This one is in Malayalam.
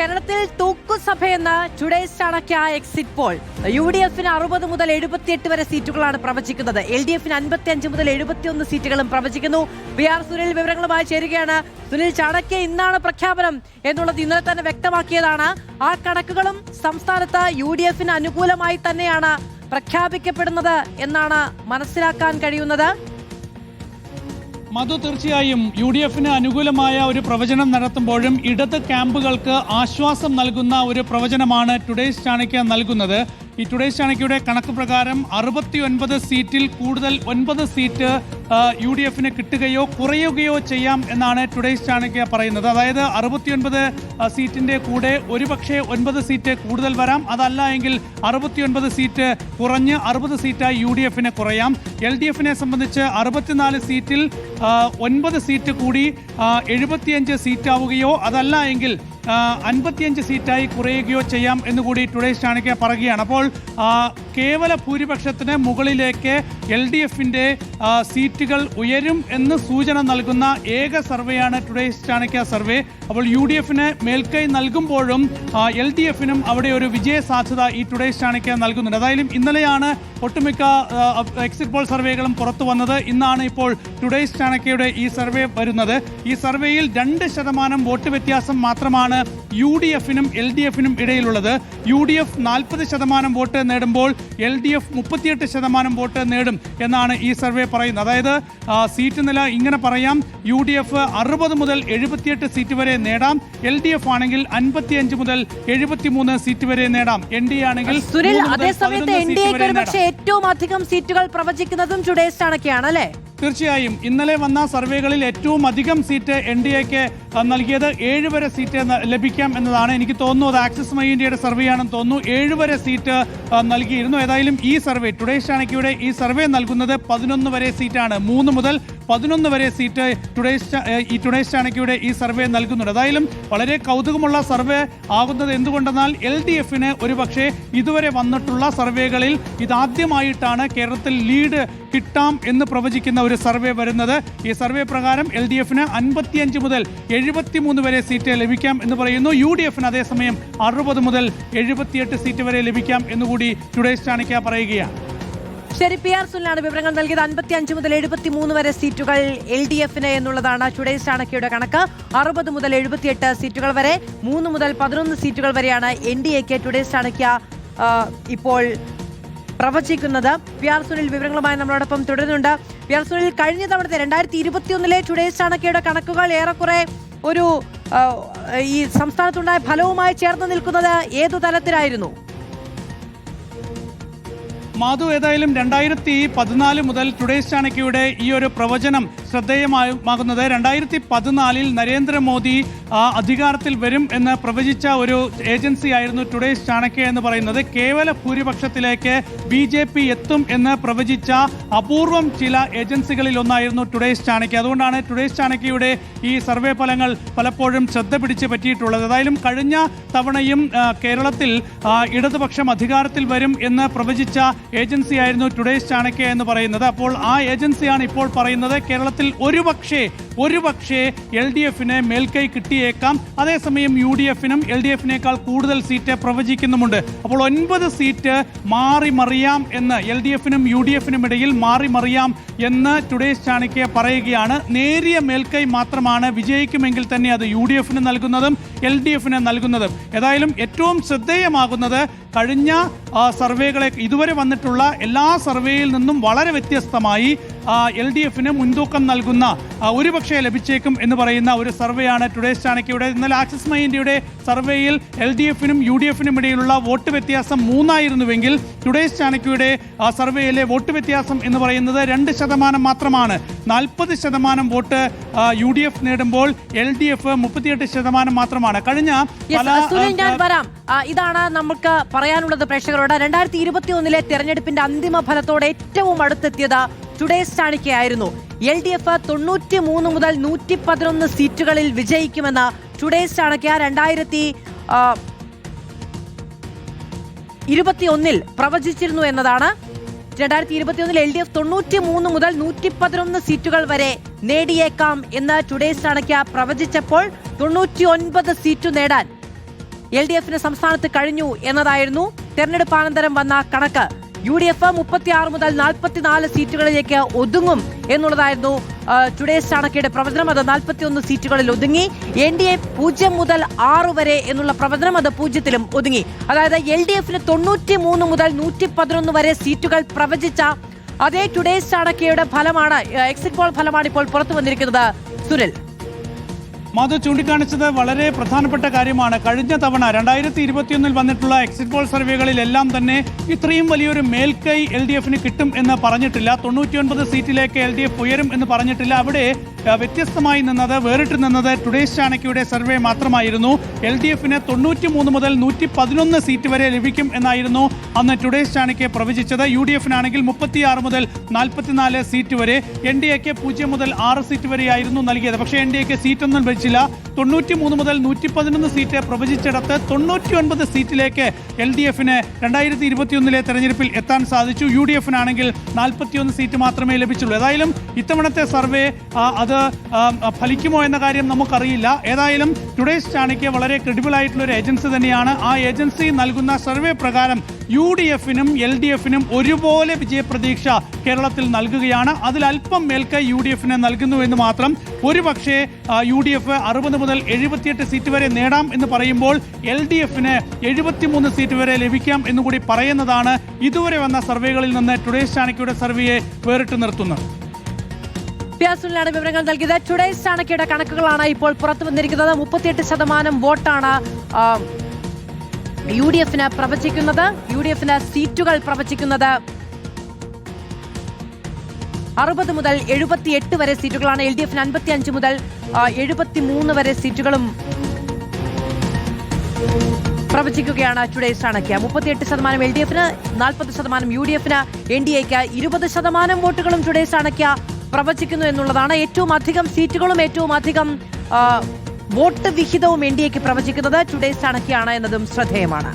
കേരളത്തിൽ തൂക്കുസഭയെന്ന ടുഡേസ് ചാണക്യ എക്സിറ്റ് പോൾ. UDF-ന് 60 മുതൽ 78 വരെ സീറ്റുകളാണ് പ്രവചിക്കുന്നത്. LDF-ന് 55 മുതൽ 71 സീറ്റുകളും പ്രവചിക്കുന്നു. PR സുനിൽ വിവരങ്ങളുമായി ചേരുകയാണ്. സുനിൽ, ചാണക്യ ഇന്നാണ് പ്രഖ്യാപനം എന്നുള്ളത് ഇന്നലെ തന്നെ വ്യക്തമാക്കിയതാണ്. ആ കണക്കുകളും സംസ്ഥാനത്ത് UDF-ന് അനുകൂലമായി തന്നെയാണ് പ്രഖ്യാപിക്കപ്പെടുന്നത് എന്നാണ് മനസ്സിലാക്കാൻ കഴിയുന്നത്. മധു, തീർച്ചയായും UDF-ന് അനുകൂലമായ ഒരു പ്രവചനം നടത്തുമ്പോഴും ഇടത് ക്യാമ്പുകൾക്ക് ആശ്വാസം നൽകുന്ന ഒരു പ്രവചനമാണ് ടുഡേസ് ചാണക്യ നൽകുന്നത്. ഈ ടുഡേസ് ചാണക്യയുടെ കണക്ക് പ്രകാരം 69 സീറ്റിൽ കൂടുതൽ 9 സീറ്റ് UDF-ന് കിട്ടുകയോ കുറയുകയോ ചെയ്യാം എന്നാണ് ടുഡേസ് ചാണക്യ പറയുന്നത്. അതായത് 69 സീറ്റിന്റെ കൂടെ ഒരുപക്ഷെ 9 സീറ്റ് കൂടുതൽ വരാം. അതല്ല എങ്കിൽ 69 സീറ്റ് കുറഞ്ഞ് 60 സീറ്റായി UDF-ന് കുറയാം. LDF-നെ സംബന്ധിച്ച് 64 സീറ്റിൽ 9 സീറ്റ് കൂടി 75 സീറ്റാവുകയോ അതല്ല എങ്കിൽ 55 സീറ്റായി കുറയുകയോ ചെയ്യാം എന്നുകൂടി ടുഡേസ് ചാണക്യ പറയുകയാണ്. അപ്പോൾ കേവല ഭൂരിപക്ഷത്തിന് മുകളിലേക്ക് LDF-ന്റെ സീറ്റുകൾ ഉയരും എന്ന് സൂചന നൽകുന്ന ഏക സർവേയാണ് ടുഡേസ് ചാണക്യ സർവേ. അപ്പോൾ UDF-ന് മേൽക്കൈ നൽകുമ്പോഴും LDF-നും അവിടെ ഒരു വിജയ സാധ്യത ഈ ടുഡേസ് ചാണക്യ നൽകുന്നുണ്ട്. അതായാലും ഇന്നലെയാണ് ഒട്ടുമിക്ക എക്സിറ്റ് പോൾ സർവേകളും പുറത്തു വന്നത്. ഇന്നാണ് ഇപ്പോൾ ടുഡേസ് ചാണക്യയുടെ ഈ സർവേ വരുന്നത്. ഈ സർവേയിൽ 2% വോട്ട് വ്യത്യാസം മാത്രമാണ് UDF-നും LDF-നും ഇടയിലുള്ളത്. UDF 40% വോട്ട് നേടുമ്പോൾ LDF 38% വോട്ട് നേടും എന്നാണ് ഈ സർവേ പറയുന്നത്. അതായത് സീറ്റ് നില ഇങ്ങനെ പറയാം: UDF 60 മുതൽ 78 സീറ്റ് വരെ നേടാം. LDF ആണെങ്കിൽ 55 മുതൽ 73 സീറ്റ് വരെ നേടാം. NDA ആണെങ്കിൽ അതേസമയത്ത് NDAക്ക് ഒരുപക്ഷെ ഏറ്റവും അധികം സീറ്റുകൾ പ്രവചിക്കുന്നതും ടുഡേസ് ചാണക്യയാണ് അല്ലേ? തീർച്ചയായും ഇന്നലെ വന്ന സർവേകളിൽ ഏറ്റവും അധികം സീറ്റ് NDAക്ക് നൽകിയത് 7 വരെ സീറ്റ് ലഭിക്കാം എന്നതാണ്. എനിക്ക് തോന്നുന്നു അത് ആക്സിസ് മൈ ഇന്ത്യയുടെ സർവേ ആണെന്ന് തോന്നുന്നു. 7 വരെ സീറ്റ് നൽകിയിരുന്നു. ഏതായാലും ഈ സർവേ, ടുഡേസ് ചാണക്യയുടെ ഈ സർവേ നൽകുന്നത് 11 വരെ സീറ്റാണ്. 3 മുതൽ 11 വരെ സീറ്റ് ടുഡേസ് ചാണക്യയുടെ ഈ സർവേ നൽകുന്നുണ്ട്. ഏതായാലും വളരെ കൗതുകമുള്ള സർവേ ആകുന്നത് എന്തുകൊണ്ടെന്നാൽ LDF-ന് ഒരുപക്ഷെ ഇതുവരെ വന്നിട്ടുള്ള സർവേകളിൽ ഇതാദ്യമായിട്ടാണ് കേരളത്തിൽ ലീഡ് കിട്ടാം എന്ന് പ്രവചിക്കുന്ന ഒരു സർവേ വരുന്നത്. ഈ സർവേ പ്രകാരം LDF-ന് 55 മുതൽ 73 വരെ സീറ്റ് ലഭിക്കാം എന്ന് പറയുന്നു. UDF-ന് അതേസമയം 60 മുതൽ 78 സീറ്റ് വരെ ലഭിക്കാം എന്നുകൂടി ടുഡേസ് ചാണക്യ പറയുകയാണ്. ശരി, PR സുനിലാണ് വിവരങ്ങൾ നൽകിയത്. 55 മുതൽ 73 വരെ സീറ്റുകൾ LDF-ന് എന്നുള്ളതാണ് ടുഡേസ് ചാണക്യയുടെ കണക്ക്. 60 മുതൽ 78 സീറ്റുകൾ വരെ, 3 മുതൽ 11 സീറ്റുകൾ വരെയാണ് NDAക്ക് ടുഡേസ് ചാണക്യ ഇപ്പോൾ പ്രവചിക്കുന്നത്. PR സുനിൽ വിവരങ്ങളുമായി നമ്മളോടൊപ്പം തുടരുന്നുണ്ട്. PR സുനിൽ, കഴിഞ്ഞ തവണത്തെ 2021 ടുഡേസ് ചാണക്യയുടെ കണക്കുകൾ ഏറെക്കുറെ ഒരു ഈ സംസ്ഥാനത്തുണ്ടായ ഫലവുമായി ചേർന്ന് നിൽക്കുന്നത് ഏതു തലത്തിലായിരുന്നു? മാധു, ഏതായാലും 2014 മുതൽ ടുഡേസ് ചാണക്യയുടെ ഈ ഒരു പ്രവചനം ശ്രദ്ധേയമാകുന്നത് 2014 നരേന്ദ്രമോദി അധികാരത്തിൽ വരും എന്ന് പ്രവചിച്ച ഒരു ഏജൻസി ആയിരുന്നു ടുഡേസ് ചാണക്യ എന്ന് പറയുന്നത്. കേവല ഭൂരിപക്ഷത്തിലേക്ക് BJP എത്തും എന്ന് പ്രവചിച്ച അപൂർവം ചില ഏജൻസികളിൽ ഒന്നായിരുന്നു ടുഡേസ് ചാണക്യ. അതുകൊണ്ടാണ് ടുഡേസ് ചാണക്യയുടെ ഈ സർവേ ഫലങ്ങൾ പലപ്പോഴും ശ്രദ്ധ പിടിച്ച് പറ്റിയിട്ടുള്ളത്. ഏതായാലും കഴിഞ്ഞ തവണയും കേരളത്തിൽ ഇടതുപക്ഷം അധികാരത്തിൽ വരും എന്ന് പ്രവചിച്ച ഏജൻസി ആയിരുന്നു ടുഡേസ് ചാണക്യ എന്ന് പറയുന്നത്. അപ്പോൾ ആ ഏജൻസിയാണ് ഇപ്പോൾ പറയുന്നത് കേരളത്തിൽ ഒരുപക്ഷെ LDF-ന് മേൽക്കൈ കിട്ടിയേക്കാം. അതേസമയം UDF-നും LDF-നേക്കാൾ കൂടുതൽ സീറ്റ് പ്രവചിക്കുന്നുമുണ്ട്. അപ്പോൾ 9 സീറ്റ് മാറി മറിയാം എന്ന്, LDF-നും UDF-നും ഇടയിൽ മാറി മറിയാം എന്ന് ടുഡേസ് ചാണക്യ പറയുകയാണ്. നേരിയ മേൽക്കൈ മാത്രമാണ് വിജയിക്കുമെങ്കിൽ തന്നെ അത് UDF-ന് നൽകുന്നതും LDF-ന് നൽകുന്നതും. ഏതായാലും ഏറ്റവും ശ്രദ്ധേയമാകുന്നത് കഴിഞ്ഞ സർവേകളെ ഇതുവരെ വന്നിട്ടുള്ള എല്ലാ സർവേയിൽ നിന്നും വളരെ വ്യത്യസ്തമായി LDF-ന് മുൻതൂക്കം നൽകുന്ന ഒരുപക്ഷെ ലഭിച്ചേക്കും എന്ന് പറയുന്ന ഒരു സർവേയാണ് ടുഡേസ് ചാണക്യയുടെ. എന്നാൽ ആക്സിസ് മൈ ഇന്ത്യയുടെ സർവേയിൽ LDF-നും UDF-നും ഇടയിലുള്ള വോട്ട് വ്യത്യാസം 3 ആയിരുന്നുവെങ്കിൽ ടുഡേസ് ചാണക്യയുടെ സർവേയിലെ വോട്ട് വ്യത്യാസം എന്ന് പറയുന്നത് 2% മാത്രമാണ്. 40% വോട്ട് UDF നേടുമ്പോൾ LDF 38% മാത്രമാണ്. കഴിഞ്ഞ ഇതാണ് നമുക്ക് പറയാനുള്ളത് പ്രേക്ഷകരോട്. 2021 തെരഞ്ഞെടുപ്പിന്റെ അന്തിമ ഫലത്തോടെ ഏറ്റവും അടുത്തെത്തിയത് ടുഡേസ് ചാണക്യയായിരുന്നു. LDF 93 മുതൽ 111 സീറ്റുകളിൽ വിജയിക്കുമെന്ന് ടുഡേസ് ചാണക്യ 2021 പ്രവചിച്ചിരുന്നു എന്നതാണ്. 2021 LDF 93 മുതൽ 111 സീറ്റുകൾ വരെ നേടിയേക്കാം എന്ന് ടുഡേസ് ചാണക്യ പ്രവചിച്ചപ്പോൾ 99 സീറ്റ് നേടാൻ LDF-ന് സംസ്ഥാനത്ത് കഴിഞ്ഞു എന്നതായിരുന്നു തെരഞ്ഞെടുപ്പാനന്തരം വന്ന കണക്ക്. UDF 36 മുതൽ 44 സീറ്റുകളിലേക്ക് ഒതുങ്ങും എന്നുള്ളതായിരുന്നു ടുഡേസ് ചാണക്യയുടെ പ്രവചനം. അത് 41 സീറ്റുകളിൽ ഒതുങ്ങി. NDA 0 മുതൽ 6 വരെ എന്നുള്ള പ്രവചനം അത് 0-ലും ഒതുങ്ങി. അതായത് LDF-ന് 93 മുതൽ 111 വരെ സീറ്റുകൾ പ്രവചിച്ച അതേ ടുഡേസ് ചാണക്യയുടെ ഫലമാണ്, എക്സിറ്റ് പോൾ ഫലമാണ് ഇപ്പോൾ പുറത്തു വന്നിരിക്കുന്നത്. സുനിൽ, മാധു ചൂണ്ടിക്കാണിച്ചത് വളരെ പ്രധാനപ്പെട്ട കാര്യമാണ്. കഴിഞ്ഞ തവണ 2021 വന്നിട്ടുള്ള എക്സിറ്റ് പോൾ സർവേകളിലെല്ലാം തന്നെ ഇത്രയും വലിയൊരു മേൽക്കൈ LDF-ന് കിട്ടും എന്ന് പറഞ്ഞിട്ടില്ല. 99 സീറ്റിലേക്ക് LDF ഉയരും എന്ന് പറഞ്ഞിട്ടില്ല. അവിടെ വ്യത്യസ്തമായി നിന്നത്, വേറിട്ട് നിന്നത് ടുഡേസ് ചാണക്യയുടെ സർവേ മാത്രമായിരുന്നു. LDF-ന് 93 മുതൽ 111 സീറ്റ് വരെ ലഭിക്കും എന്നായിരുന്നു അന്ന് ടുഡേസ് ചാണക്യ പ്രവചിച്ചത്. UDF-നാണെങ്കിൽ 36 മുതൽ 44 സീറ്റ് വരെ, NDA-ക്ക് 0 മുതൽ 6 സീറ്റ് വരെയായിരുന്നു നൽകിയത്. പക്ഷേ NDA-ക്ക് സീറ്റൊന്നും ലഭിച്ചില്ല. 93 മുതൽ 111 സീറ്റ് പ്രവചിച്ചിടത്ത് 99 സീറ്റിലേക്ക് LDF-ന് 2021 തെരഞ്ഞെടുപ്പിൽ എത്താൻ സാധിച്ചു. UDF-നാണെങ്കിൽ 41 സീറ്റ് മാത്രമേ ലഭിച്ചുള്ളൂ. ഏതായാലും ഇത്തവണത്തെ സർവേ അത് ഫലിക്കുമോ എന്ന കാര്യം നമുക്കറിയില്ല. ഏതായാലും ടുഡേസ് ചാണക്യ വളരെ ക്രെഡിബിൾ ആയിട്ടുള്ള ഒരു ഏജൻസി തന്നെയാണ്. ആ ഏജൻസി നൽകുന്ന സർവേ പ്രകാരം UDF-നും LDF-നും ഒരുപോലെ വിജയപ്രതീക്ഷ കേരളത്തിൽ നൽകുകയാണ്. അതിൽ അല്പം മേൽക്കൈ UDF-ന് നൽകുന്നു എന്ന് മാത്രം. ഒരുപക്ഷേ UDF 60 മുതൽ 78 സീറ്റ് വരെ നേടാം എന്ന് പറയുമ്പോൾ LDF-ന് 73 സീറ്റ് വരെ ലഭിക്കാം എന്നുകൂടി പറയുന്നതാണ് ഇതുവരെ വന്ന സർവേകളിൽ നിന്ന് ടുഡേസ് ചാണക്യയുടെ സർവേയെ വേറിട്ട് നിർത്തുന്നത്. സുനിലാണ് വിവരങ്ങൾ നൽകിയത്. ടുഡേസ് ചാണക്യയുടെ കണക്കുകളാണ് ഇപ്പോൾ പുറത്തു വന്നിരിക്കുന്നത്. 38% വോട്ടാണ് UDF-ന് പ്രവചിക്കുന്നത്. UDF-ന് സീറ്റുകൾ പ്രവചിക്കുന്നത് 60 മുതൽ 78 വരെ സീറ്റുകളാണ്. LDF-ന് 55 മുതൽ 73 വരെ സീറ്റുകളും പ്രവചിക്കുകയാണ് ടുഡേസ് ചാണക്യ. 38% LDF-ന്, 40% UDF-ന്, NDA-ക്ക് 20% വോട്ടുകളും ടുഡേസ് ചാണക്യ പ്രവചിക്കുന്നു എന്നുള്ളതാണ്. ഏറ്റവും അധികം സീറ്റുകളും ഏറ്റവും അധികം വോട്ട് വിഹിതവും NDA-ക്ക് പ്രവചിക്കുന്നത് ടുഡേസ് ചാണക്യയാണ് എന്നതും ശ്രദ്ധേയമാണ്.